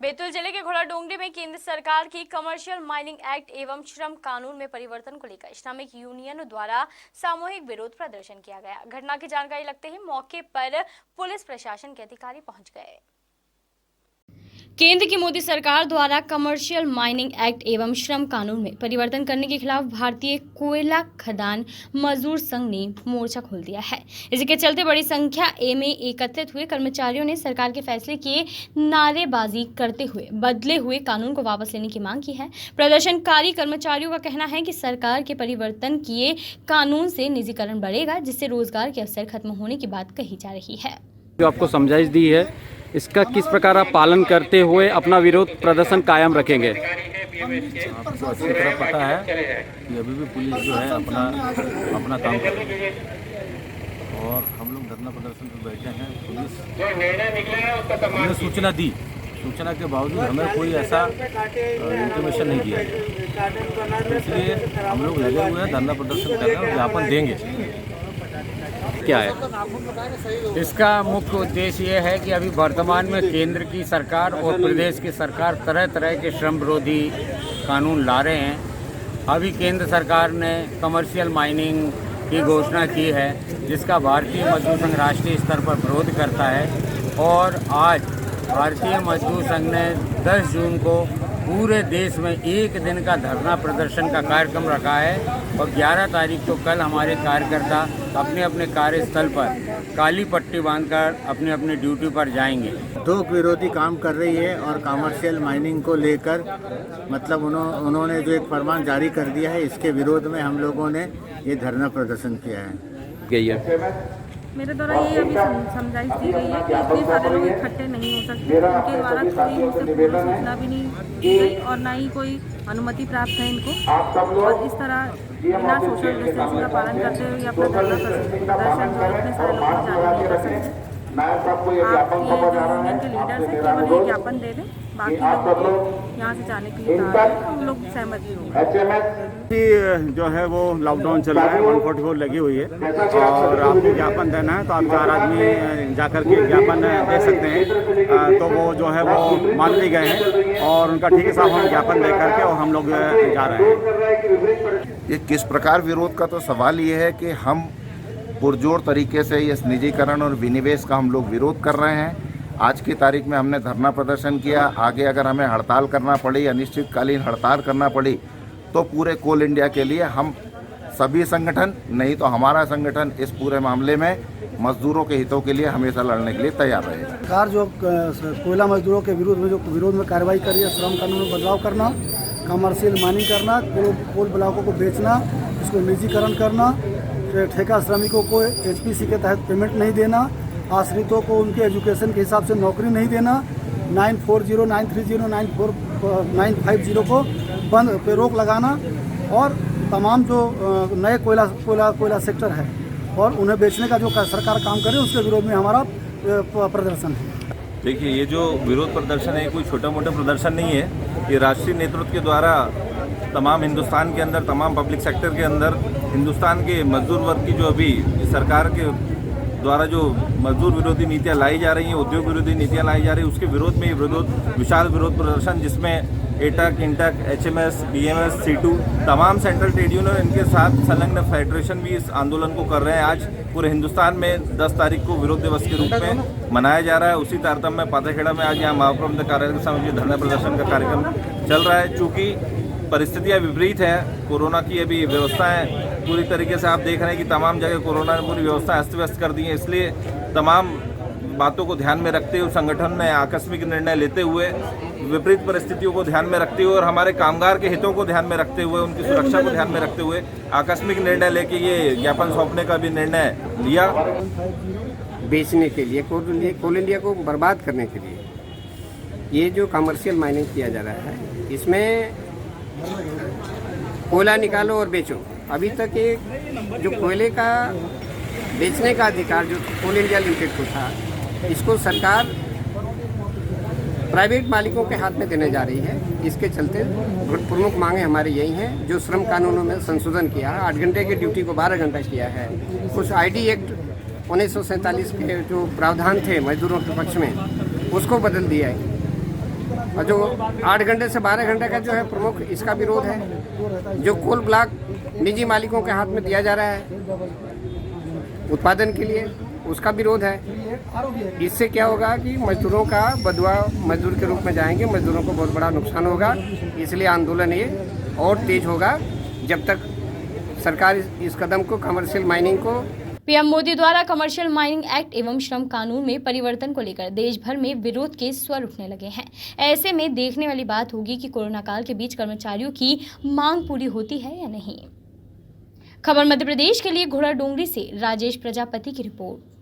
बैतूल जिले के घोड़ाडोंगरी में केंद्र सरकार की कमर्शियल माइनिंग एक्ट एवं श्रम कानून में परिवर्तन को लेकर श्रमिक यूनियनों द्वारा सामूहिक विरोध प्रदर्शन किया गया। घटना की जानकारी लगते ही मौके पर पुलिस प्रशासन के अधिकारी पहुंच गए। केंद्र की मोदी सरकार द्वारा कमर्शियल माइनिंग एक्ट एवं श्रम कानून में परिवर्तन करने के खिलाफ भारतीय कोयला खदान मजदूर संघ ने मोर्चा खोल दिया है। इसके चलते बड़ी संख्या में एकत्रित हुए कर्मचारियों ने सरकार के फैसले की नारेबाजी करते हुए बदले हुए कानून को वापस लेने की मांग की है। प्रदर्शनकारी कर्मचारियों का कहना है कि सरकार के परिवर्तन किए कानून से निजीकरण बढ़ेगा, जिससे रोजगार के अवसर खत्म होने की बात कही जा रही है। जो आपको समझाइश दी है, इसका किस प्रकार आप पालन करते हुए अपना विरोध प्रदर्शन कायम रखेंगे? आपको अच्छी तरह पता है कि अभी भी पुलिस जो है अपना काम कर रही है और हम लोग धरना प्रदर्शन पर बैठे हैं। पुलिस हमने सूचना के बावजूद हमें कोई ऐसा इंटीमेशन नहीं दिया है, इसलिए हम लोग लगे हुए हैं, धरना प्रदर्शन कर रहे हैं, ज्ञापन देंगे। क्या है इसका मुख्य उद्देश्य ये है कि अभी वर्तमान में केंद्र की सरकार और प्रदेश की सरकार तरह तरह के श्रम विरोधी कानून ला रहे हैं। अभी केंद्र सरकार ने कमर्शियल माइनिंग की घोषणा की है, जिसका भारतीय मजदूर संघ राष्ट्रीय स्तर पर विरोध करता है और आज भारतीय मजदूर संघ ने 10 जून को पूरे देश में एक दिन का धरना प्रदर्शन का कार्यक्रम रखा है और 11 तारीख को कल हमारे कार्यकर्ता अपने अपने कार्यस्थल पर काली पट्टी बांधकर अपनी अपनी ड्यूटी पर जाएंगे। उद्योग विरोधी काम कर रही है और कमर्शियल माइनिंग को लेकर मतलब उन्होंने जो एक फरमान जारी कर दिया है, इसके विरोध में हम लोगों ने ये धरना प्रदर्शन किया है। गई है मेरे द्वारा ये अभी समझाइश दी गई है कि इतने सारे लोग इकट्ठे नहीं हो सकते। उनके द्वारा कोई मुझसे पूर्व सूचना भी नहीं दी गई और ना ही कोई अनुमति प्राप्त है इनको, और इस तरह बिना सोशल डिस्टेंसिंग का पालन करते हुए अपना धरना प्रदर्शन जो इतने सारे लोग जारी नहीं कर सकते। आप ये जो यूनियन के लीडर्स हैं केवल ये ज्ञापन दे दें, बाकी लोग यहाँ से जाने के लिए हम लोग सहमत भी होंगे। जो है वो लॉकडाउन चल रहा है, 144 लगी हुई है और आपको ज्ञापन देना है तो आप 4 आदमी जाकर के ज्ञापन दे सकते हैं। तो वो जो है वो मान लिए गए हैं और उनका ठीक है साहब, हम ज्ञापन दे करके और हम लोग जा रहे हैं। ये किस प्रकार विरोध का तो सवाल ये है कि हम पुरजोर तरीके से इस निजीकरण और विनिवेश का हम लोग विरोध कर रहे हैं। आज की तारीख में हमने धरना प्रदर्शन किया, आगे अगर हमें हड़ताल करना पड़ी, अनिश्चितकालीन हड़ताल करना पड़ी तो पूरे कोल इंडिया के लिए हम सभी संगठन, नहीं तो हमारा संगठन इस पूरे मामले में मजदूरों के हितों के लिए हमेशा लड़ने के लिए तैयार रहेगा। सरकार जो कोयला मजदूरों के विरोध में कार्रवाई कर रही है, श्रम कानून में बदलाव करना, कमर्शियल माइनिंग करना, कोल ब्लॉकों को बेचना, इसको निजीकरण करना, ठेका श्रमिकों को HPC के तहत पेमेंट नहीं देना, आश्रितों को उनके एजुकेशन के हिसाब से नौकरी नहीं देना, 940, 930, 950 को बंद पे रोक लगाना और तमाम जो नए कोयला सेक्टर है और उन्हें बेचने का जो सरकार काम करे उसके विरोध में हमारा प्रदर्शन है। देखिए, ये जो विरोध प्रदर्शन है कोई छोटा मोटा प्रदर्शन नहीं है। ये राष्ट्रीय नेतृत्व के द्वारा तमाम हिंदुस्तान के अंदर, तमाम पब्लिक सेक्टर के अंदर हिंदुस्तान के मजदूर वर्ग की जो अभी सरकार के द्वारा जो मजदूर विरोधी नीतियां लाई जा रही हैं, उद्योग विरोधी नीतियां लाई जा रही हैं, उसके विरोध में ये विशाल विरोध प्रदर्शन, जिसमें AITUC, INTUC, HMS, BMS, C2 तमाम सेंट्रल ट्रेड यूनियन इनके साथ संलग्न फेडरेशन भी इस आंदोलन को कर रहे हैं। आज पूरे हिंदुस्तान में 10 तारीख को विरोध दिवस के रूप में मनाया जा रहा है। उसी तारतम्य में पाथरखेड़ा में आज यहाँ महाप्रबंधक कार्यालय के सामने धरना प्रदर्शन का कार्यक्रम चल रहा है। चूँकि परिस्थितियाँ विपरीत हैं, कोरोना की अभी व्यवस्थाएं पूरी तरीके से आप देख रहे हैं कि तमाम जगह कोरोना ने पूरी व्यवस्था अस्त व्यस्त कर दी है। इसलिए तमाम बातों को ध्यान में रखते हुए संगठन ने आकस्मिक निर्णय लेते हुए, विपरीत परिस्थितियों को ध्यान में रखते हुए और हमारे कामगार के हितों को ध्यान में रखते हुए, उनकी सुरक्षा को ध्यान में रखते हुए आकस्मिक निर्णय लेके ये ज्ञापन सौंपने का भी निर्णय लिया। बेचने के लिए, कोल इंडिया को बर्बाद करने के लिए ये जो कमर्शियल माइनिंग किया जा रहा है, इसमें कोयला निकालो और बेचो। अभी तक ये जो कोयले का बेचने का अधिकार जो कोल इंडिया लिमिटेड को था, इसको सरकार प्राइवेट मालिकों के हाथ में देने जा रही है। इसके चलते प्रमुख मांगे हमारी यही हैं, जो श्रम कानूनों में संशोधन किया है, 8 घंटे की ड्यूटी को 12 घंटा किया है, कुछ ID एक्ट 1947 के जो प्रावधान थे मजदूरों के पक्ष में, उसको बदल दिया है। और जो 8 घंटे से 12 घंटे का जो है प्रमुख इसका विरोध है। जो कोल ब्लॉक निजी मालिकों के हाथ में दिया जा रहा है उत्पादन के लिए, उसका विरोध है। इससे क्या होगा कि मजदूरों का बदवा मजदूर के रूप में जाएंगे, मजदूरों को बहुत बड़ा नुकसान होगा। इसलिए आंदोलन ये और तेज होगा जब तक सरकार इस कदम को, कमर्शियल माइनिंग को। पीएम मोदी द्वारा कमर्शियल माइनिंग एक्ट एवं श्रम कानून में परिवर्तन को लेकर देश भर में विरोध के स्वर उठने लगे हैं। ऐसे में देखने वाली बात होगी कि कोरोना काल के बीच कर्मचारियों की मांग पूरी होती है या नहीं। खबर मध्य प्रदेश के लिए घोड़ा डोंगरी से राजेश प्रजापति की रिपोर्ट।